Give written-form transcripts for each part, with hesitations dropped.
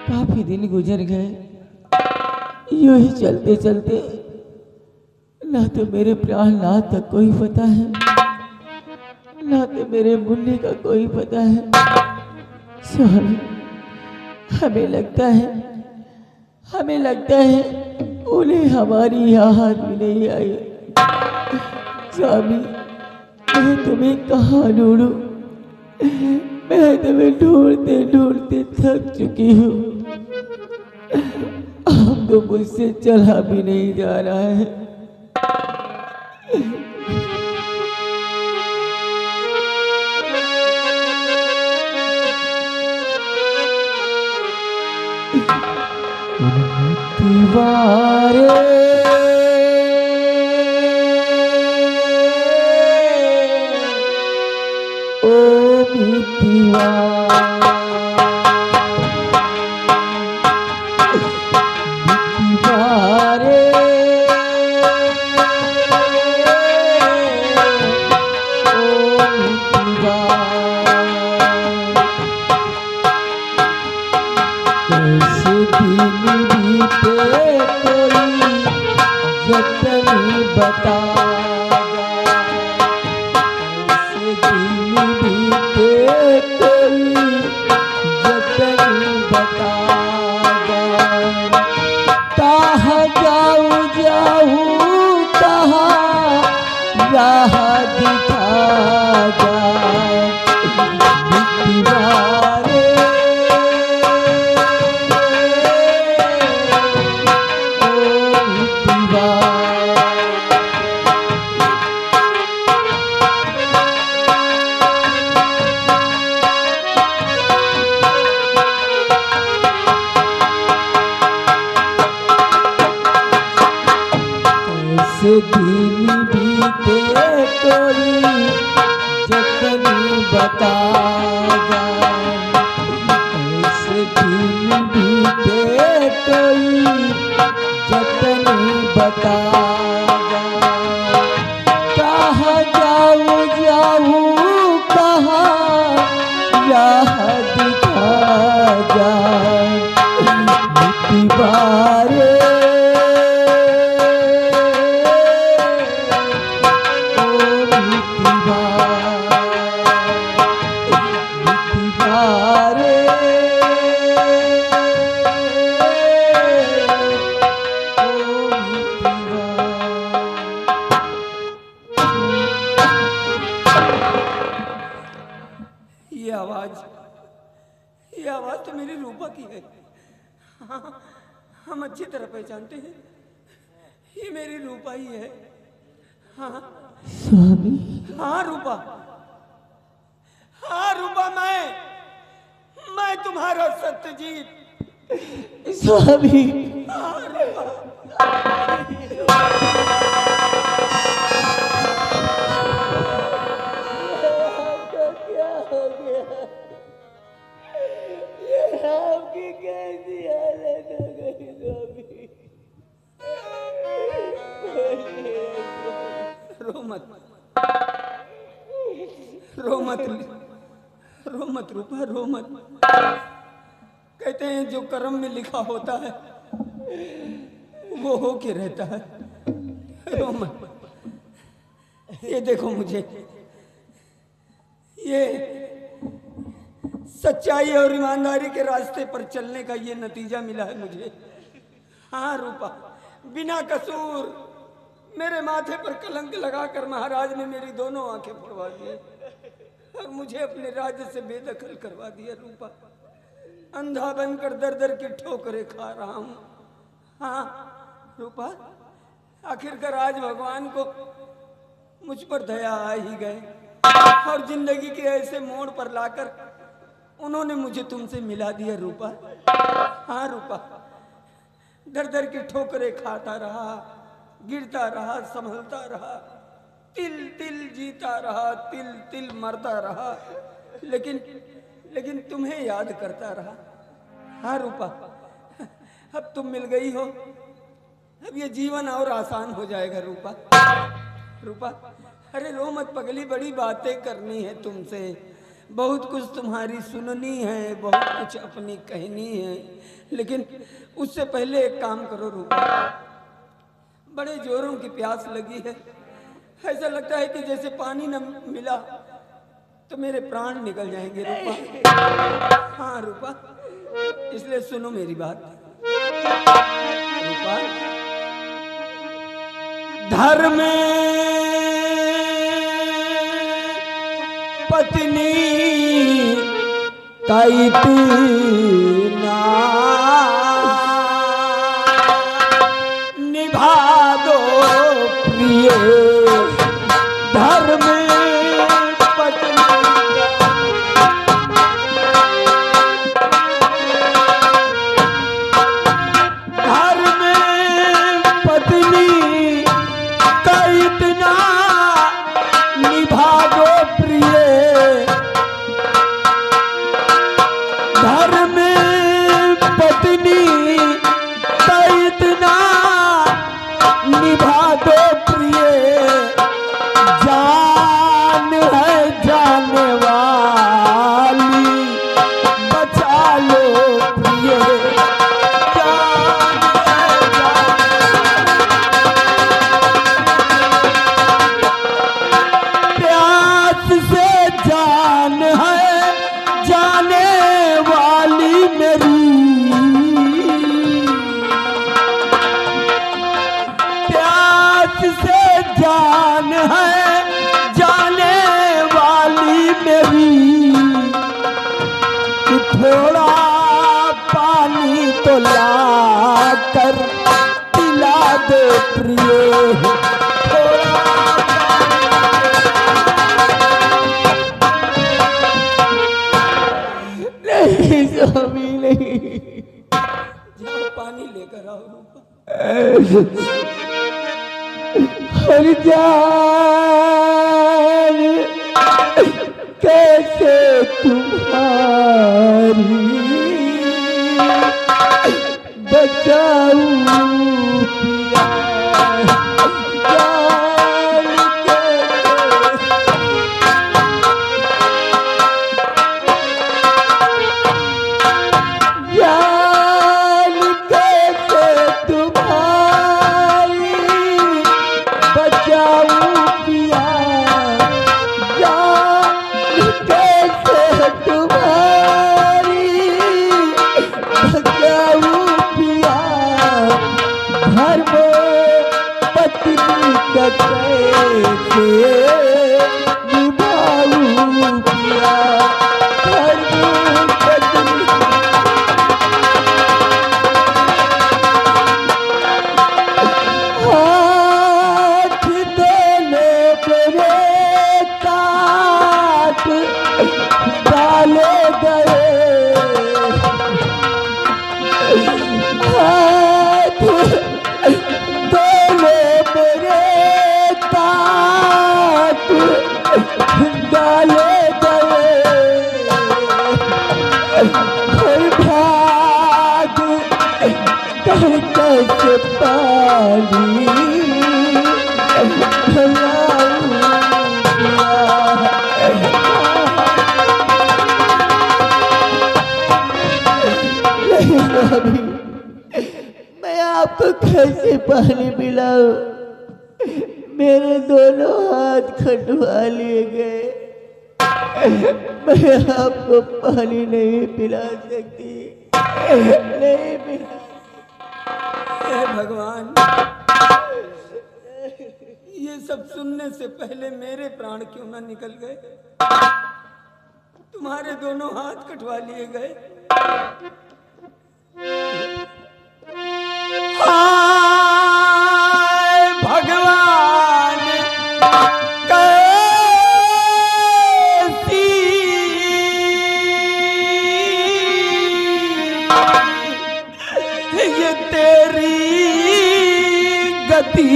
काफी दिन गुजर गए। यूं ही चलते चलते ना तो मेरे प्राणनाथ का कोई पता है, ना तो मेरे मुन्ने का कोई पता है। स्वामी, हमें लगता है उन्हें हमारी याद भी नहीं आई। स्वामी, मैं तुम्हें कहाँ ढूंढूं? मैं तुम्हें ढूंढते ढूंढते थक चुकी हूँ। अब तो मुझसे चला भी नहीं जा रहा है। दीवारे ओ दीवारे बता ऐसे दिन बीते कोई जतन बता कहाँ जाऊँ कहाँ राह दिखा दीवारे दिन बीते कोई जतन बता ऐसे दिन बीते कोई जतन बता कहाँ जाऊँ कहाँ राह दिखा दीवारे ये आवाज तो मेरी रूपा की है। हाँ, हम अच्छी तरह पहचानते हैं, ये मेरी रूपा ही है। हाँ स्वामी, हाँ रूपा, हाँ रूपा, मैं तुम्हारा सत्यजीत। स्वामी, हाँ रूपा। आपकी कैसी हालत हो गई स्वामी? रो मत, रो मत, रो मत रूपा, रो मत। कहते हैं जो कर्म में लिखा होता है वो हो के रहता है। रो मत। ये देखो मुझे, ये सच्चाई और ईमानदारी के रास्ते पर चलने का ये नतीजा मिला है मुझे। हाँ रूपा, बिना कसूर मेरे माथे पर कलंक लगाकर महाराज ने मेरी दोनों आंखें फोड़वा दी और मुझे अपने राज्य से बेदखल करवा दिया। रूपा, अंधा बनकर दर दर की ठोकरें खा रहा हूं। हाँ रूपा, आखिरकार आज भगवान को मुझ पर दया आ ही गए और जिंदगी के ऐसे मोड़ पर लाकर उन्होंने मुझे तुमसे मिला दिया। रूपा, हाँ रूपा, दर दर की ठोकरें खाता रहा, गिरता रहा, संभलता रहा, तिल तिल जीता रहा, तिल तिल मरता रहा, लेकिन तुम्हें याद करता रहा। हाँ रूपा, अब तुम मिल गई हो, अब ये जीवन और आसान हो जाएगा। रूपा, रूपा, अरे रो मत पगली, बड़ी बातें करनी है तुमसे, बहुत कुछ तुम्हारी सुननी है, बहुत कुछ अपनी कहनी है, लेकिन उससे पहले एक काम करो रूपा। बड़े जोरों की प्यास लगी है, ऐसा लगता है कि जैसे पानी न मिला तो मेरे प्राण निकल जाएंगे रूपा। हाँ रूपा, इसलिए सुनो मेरी बात। रूपा, धर्म पत्नी का इतना निभा दो प्रिय, धर्म पत्नी धर्म पत्नी का इतना निभा दो प्रिय, धर्म पत्नी का इतना निभा दो प्रिय, जान है जाने वाली बचा लो प्रिय, जान है प्यास से जान है जाने वाली मेरी, प्यास से जान है जाने वाली मेरी, कि थोड़ा पानी तो ला कर पिला दे प्रिय, थोड़ा नहीं स्वामी नहीं, जाओ पानी लेकर आओ रूपा। हर जान कैसे तुम्हारी बचाऊं पिया, जान कैसे तुम्हारी बचाऊं पिया, जान कैसे तुम्हारी बचाऊं पिया, धर्म पत्नी का कैसे निभाऊं पिया, धर्म पत्नी हाथ देने मेरे काट डाले गए, हाथ देने मेरे काट डाले गए, हर भाग कर कैसे पानी मैं आपको कैसे पानी पिलाऊं, मेरे दोनों हाथ खटवा लिए गए, मैं आपको पानी नहीं पिला सकती, नहीं पिला। हे भगवान, ये सब सुनने से पहले मेरे प्राण क्यों ना निकल गए, तुम्हारे दोनों हाथ कटवा लिए गए। हाय भगवान, कैसी ये तेरी गति,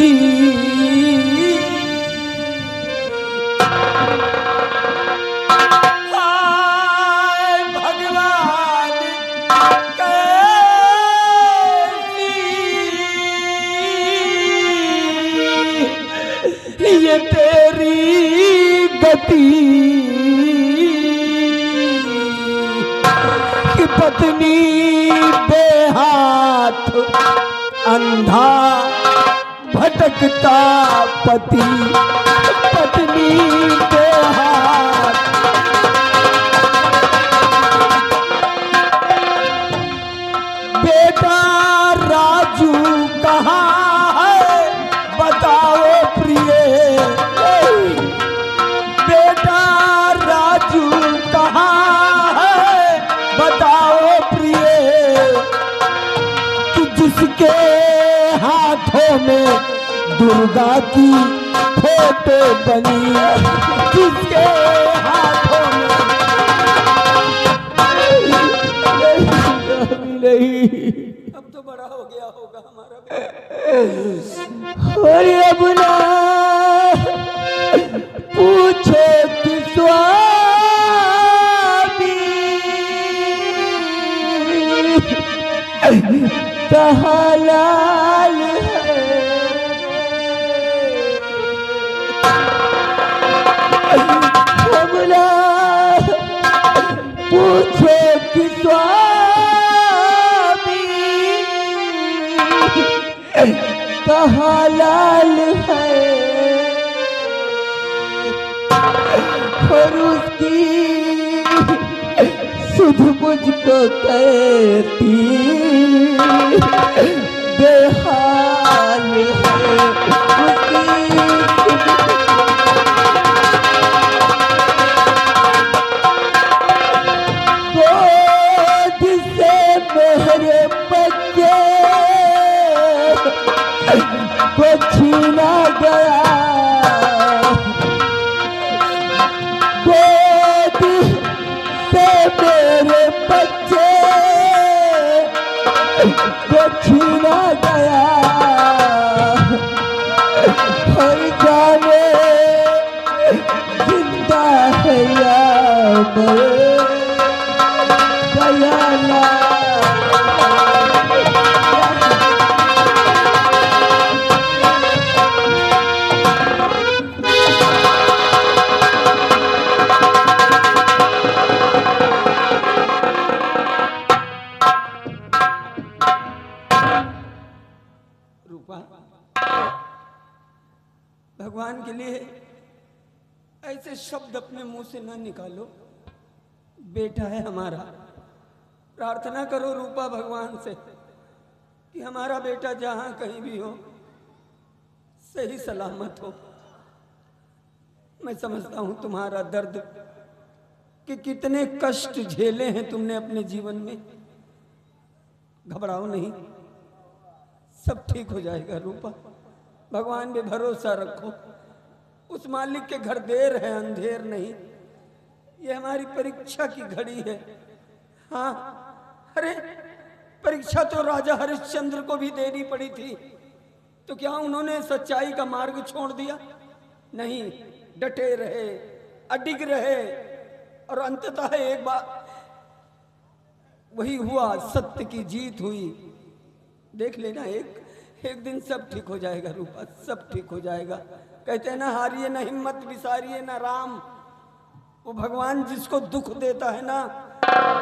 हाय भगवान कैसी ये तेरी गति, अंधा भटकता पति पत्नी के हाथ। बेटा राजू कहाँ है बताओ प्रिय, बेटा राजू कहाँ है बताओ प्रिय, कि जिसके हाथों में दुर्गा की फोटो बनी, जिसके हाथों में नहीं। अब तो बड़ा हो गया होगा हमारा। और अब ना पूछो कि स्वामी कहाँ लाल है, अब ना पूछो कि स्वामी कहाँ लाल है, और उसकी सुध मुझको कहती बेहाल है, उसकी गोद से मेरे बच्चे को छीना गया, गोद से मेरे बच्चे को छीना गया, हर जाने जिंदा है या मरे दयाला। भगवान के लिए ऐसे शब्द अपने मुंह से न निकालो। बेटा है हमारा, प्रार्थना करो रूपा भगवान से कि हमारा बेटा जहां कहीं भी हो सही सलामत हो। मैं समझता हूं तुम्हारा दर्द कि कितने कष्ट झेले हैं तुमने अपने जीवन में। घबराओ नहीं, सब ठीक हो जाएगा रूपा। भगवान पे भरोसा रखो। उस मालिक के घर देर है अंधेर नहीं। ये हमारी परीक्षा की घड़ी है। हाँ, अरे परीक्षा तो राजा हरिश्चंद्र को भी देनी पड़ी थी, तो क्या उन्होंने सच्चाई का मार्ग छोड़ दिया? नहीं, डटे रहे, अडिग रहे, और अंततः एक बार वही हुआ, सत्य की जीत हुई। देख लेना, एक दिन सब ठीक हो जाएगा रूपा, सब ठीक हो जाएगा। कहते हैं ना, हारिए ना हिम्मत, विसारिए ना राम। वो भगवान जिसको दुख देता है ना,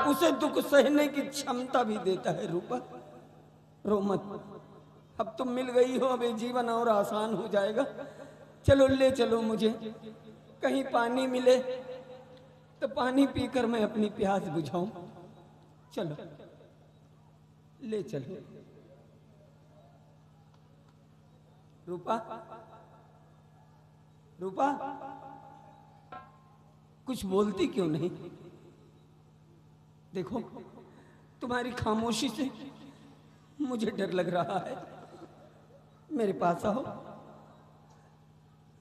उसे दुख सहने की क्षमता भी देता है रूपा। रो मत, अब तुम मिल गई हो, अब ये जीवन और आसान हो जाएगा। चलो ले चलो मुझे, कहीं पानी मिले तो पानी पीकर मैं अपनी प्यास बुझाऊं। चलो ले चलो रूपा। रूपा, कुछ बोलती क्यों नहीं? देखो, तुम्हारी खामोशी से मुझे डर लग रहा है। मेरे पास आओ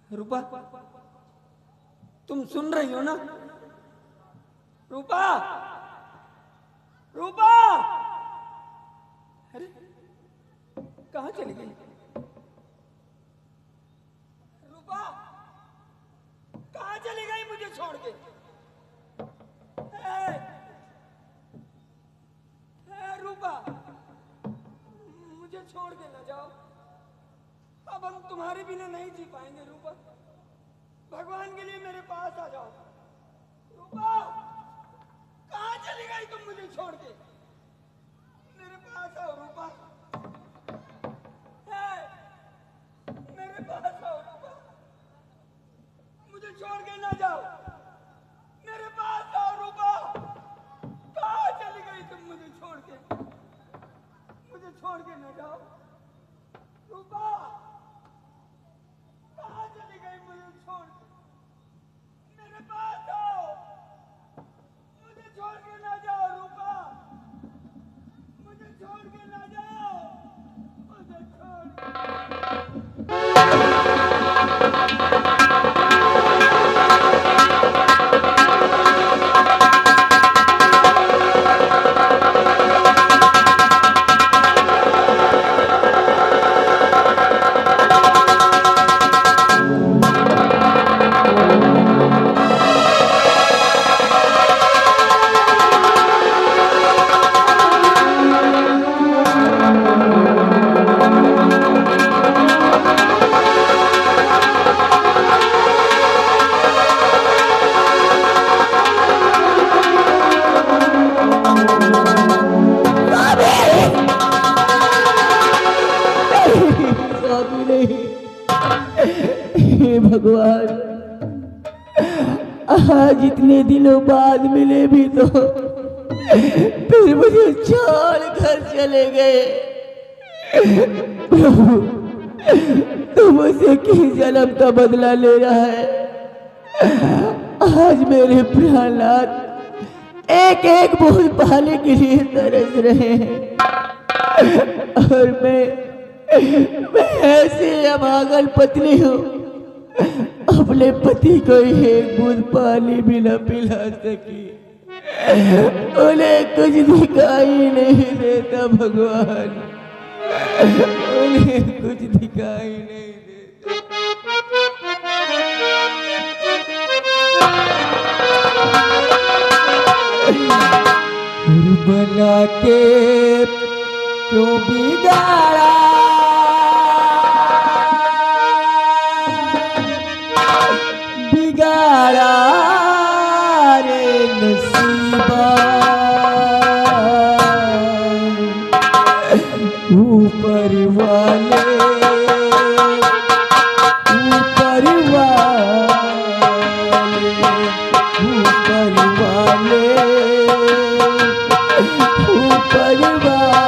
रूपा। तुम सुन रही हो ना रूपा? रूपा, अरे कहाँ चली गई रूपा? कहाँ चली गई मुझे छोड़ के? रूपा, मुझे छोड़ के ना जाओ। अब हम तुम्हारे बिना नहीं जी पाएंगे रूपा। भगवान के लिए मेरे पास आ जाओ रूपा। कहाँ चली गई तुम मुझे छोड़ के? मेरे पास आओ रूपा। छोड़ के न जाओ। रूपा कहाँ चली गई मुझे छोड़ के? मेरे पास आओ, मुझे छोड़ के ना जाओ रूपा, मुझे छोड़ के ना जाओ, मुझे भगवान, आज इतने दिनों बाद मिले भी तो फिर मुझे छोड़ कर चले गए। प्रभु, तुम मुझसे किस जन्म का बदला ले रहा है? आज मेरे प्राणनाथ एक एक बूंद पाने के लिए तरस रहे हैं और मैं ऐसे अभागन पत्नी हूँ, अपने पति को एक बूंद पानी भी न पिला सकी। उन्हें कुछ दिखाई नहीं देता भगवान, उन्हें कुछ दिखाई नहीं देता। बना के क्यों बिगाड़ा, बिगाड़ा रे नसीबा, ऊपर वाले, ऊपर वाले, ऊपर वाले, ऊपर वाले।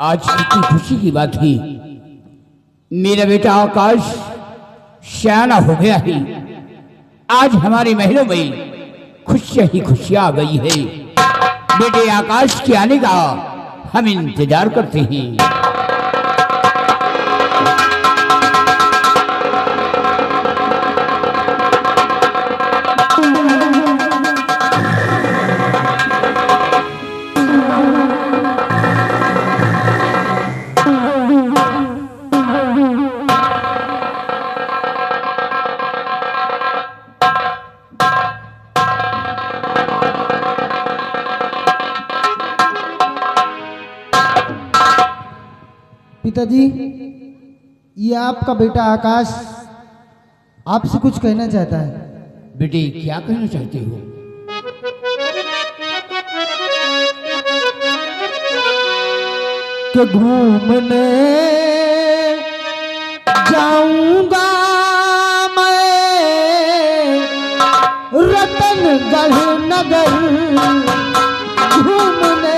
आज कितनी खुशी की बात थी, मेरा बेटा आकाश सयाना हो गया है। आज हमारे महलों में खुशियां ही खुशियां आ गई है। बेटे आकाश के आने का हम इंतजार करते हैं। पिताजी, ये आपका बेटा आकाश आपसे कुछ कहना चाहता है। बेटे क्या कहना चाहते हो? कि घूमने जाऊंगा मैं रतनगढ़ नगर, घूमने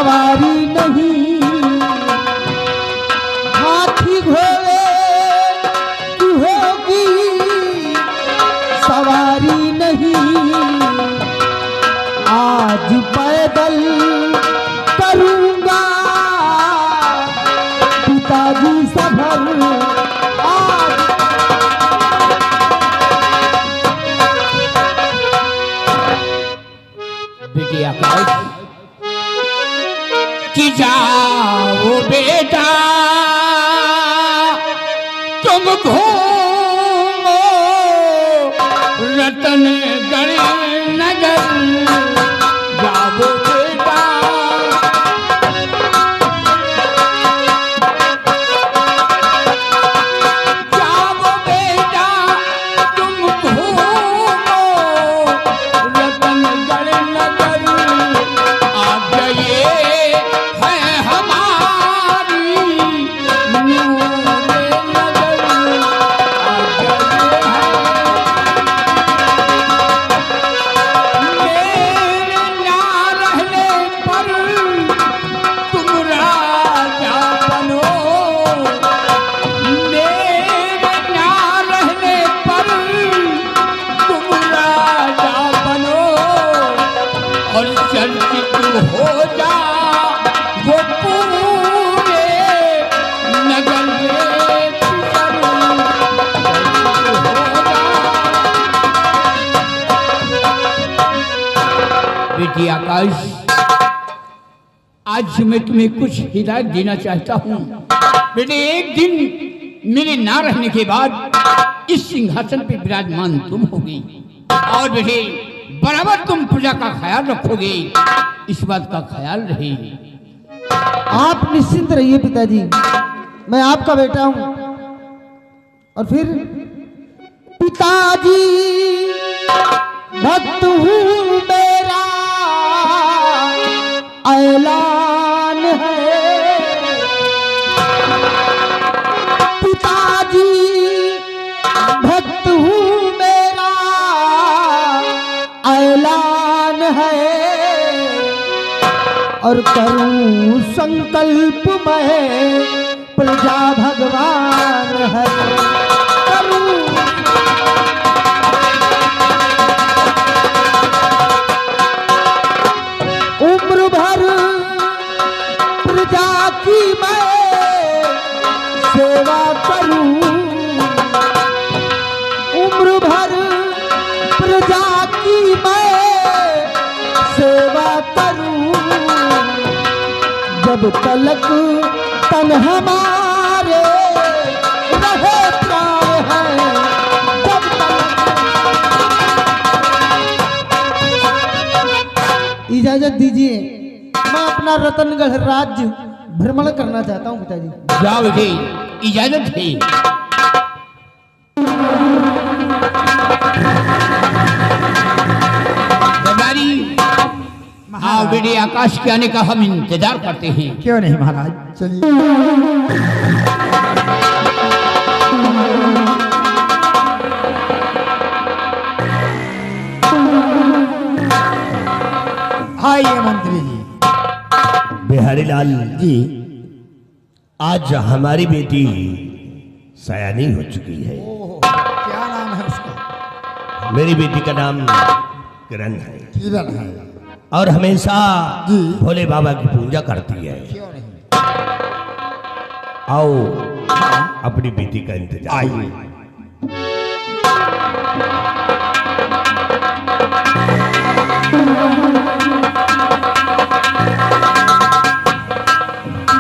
सवारी नहीं, हाथी घोड़े की होगी सवारी नहीं। आज पैदल करूंगा पिताजी सफर, आज बेटे आकाश कि जाओ बेटा तुम घूमो रतनगढ़ नगर, जाओ बेटा जाओ बेटा तुम घूमो रतनगढ़ नगर, आ गए हैं हमारी नूरे नगर, आ गए हैं मेरे ना रहने पर तुम राजा बनो, मेरे ना रहने पर तुम राजा बनो, और चर्चित हो जा वो पूरे नगर में पितर, बेटी आकाश आज मैं तुम्हें कुछ हिदायत देना चाहता हूँ। बेटे एक दिन मेरे ना रहने के बाद इस सिंहासन पे विराजमान तुम होगी, और बेटे बराबर तुम प्रजा का ख्याल रखोगे, इस बात का ख्याल रहे। आप निश्चिंत रहिए पिताजी, मैं आपका बेटा हूं। और फिर पिताजी भक्त हूँ मेरा ऐलान है, पिताजी भक्त हूँ मेरा ऐलान है, और करूं संकल्प मैं प्रजा भगवान है, करूं उम्र भर प्रजा की मैं सेवा करूं, उम्र भर प्रजा की मैं सेवा करूं, जब तलक तन हमारे रहे प्राण है, जब तलक। इजाजत दीजिए, मैं अपना रतनगढ़ राज्य भ्रमण करना चाहता हूँ पिताजी। जाओ बेटे इजाजत है। हाँ बेटे आकाश के आने का हम इंतजार करते हैं। क्यों नहीं महाराज, चलिए। आइए मंत्री जी। बिहारी लाल जी, आज हमारी बेटी सयानी हो चुकी है। क्या नाम है उसका? मेरी बेटी का नाम किरण है, किरण है। और हमेशा जी। भोले बाबा की पूजा करती है। क्यों नहीं? आओ अपनी बेटी का इंतजार। आइए।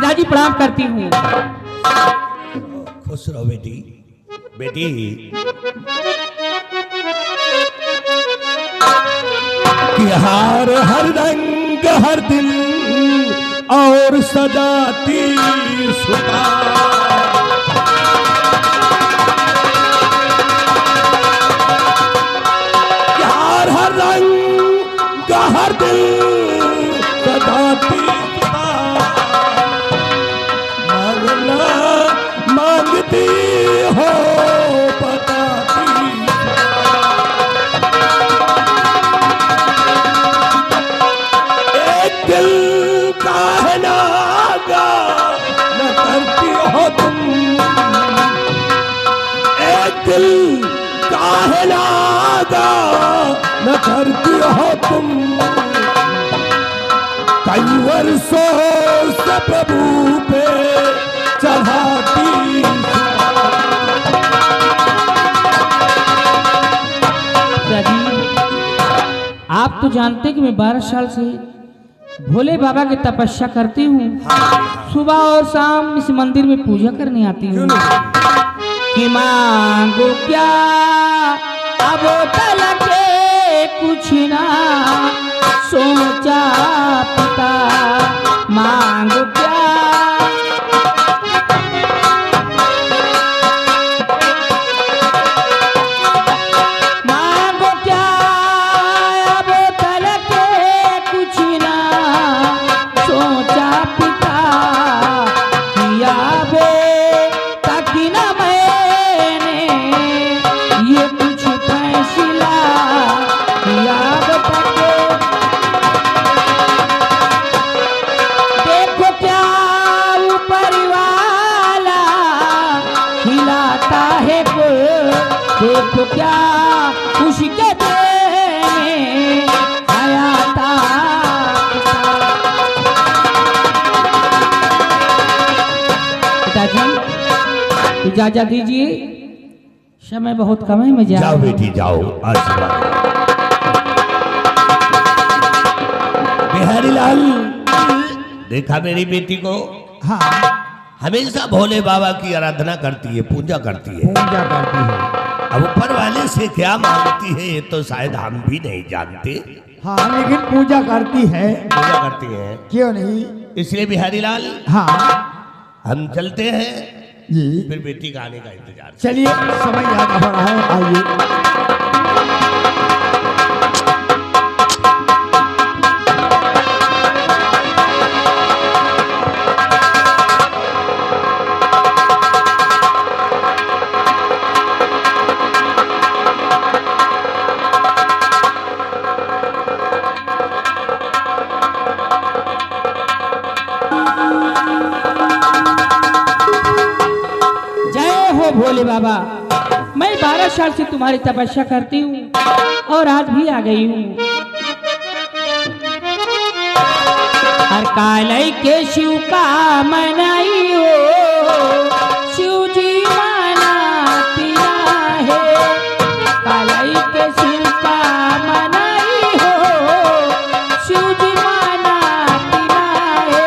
दादी प्रणाम करती हूँ। खुश रहो बेटी। बेटी कि हार हर रंग हर दिल और सजाती सुता, हार हर रंग हर दिल सजाती सुता, मांगना मांगती हो बताती, एक दिल काहे नागा न करती हो तुम, एक दिल काहे नागा न करती हो तुम, कई वर्षों से प्रभु पे चढ़ाती। आप तो जानते कि मैं 12 साल से भोले बाबा की तपस्या करती हूँ। सुबह और शाम इस मंदिर में पूजा करने आती हूँ। कि मांगो क्या अब तलके कुछ ना सोचा पिता, मांगो क्या देखो क्या खुशी के देने आया था। पिताजी इजाजत दीजिए, समय बहुत कम है, मैं जाओ बेटी जाओ। आशीर्वाद बिहारी लाल, देखा मेरी बेटी को? हाँ हमेशा भोले बाबा की आराधना करती है, पूजा करती है। पूजा करती है। अब ऊपर वाले से क्या मांगती है ये तो शायद हम भी नहीं जानते। हाँ लेकिन पूजा करती है। पूजा करती है, क्यों नहीं? इसलिए बिहारी लाल हाँ हम चलते हैं, जी फिर बेटी का आने का इंतजार। चलिए, समय ज्यादा हो रहा है, आइए। भोले बाबा, मैं 12 साल से तुम्हारी तपस्या करती हूँ और आज भी आ गई हूँ। हर कालय के शिव का मनाई हो, शिव जी मनाती है। कालय के शिव का मनाई हो, शिव जी मनाती है।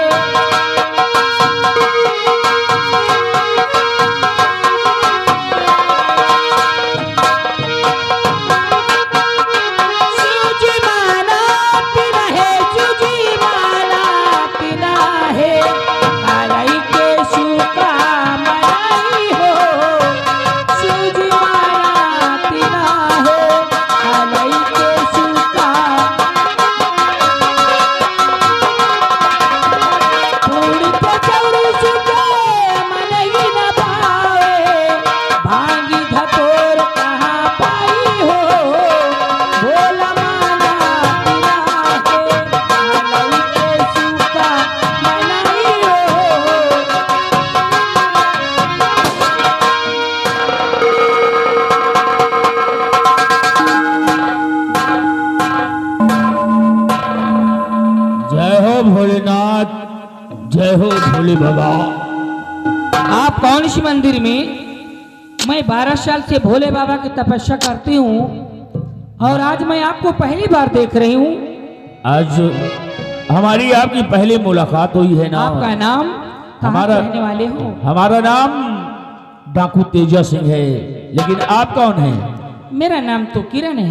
भोलेनाथ, जय हो भोले बाबा। आप कौन सी मंदिर में? मैं 12 साल से भोले बाबा की तपस्या करती हूँ और आज मैं आपको पहली बार देख रही हूँ। आज हमारी आपकी पहली मुलाकात हुई है ना। आपका नाम? हमारा रहने वाले हो? हमारा नाम डाकू तेजा सिंह है, लेकिन आप कौन हैं? मेरा नाम तो किरण है।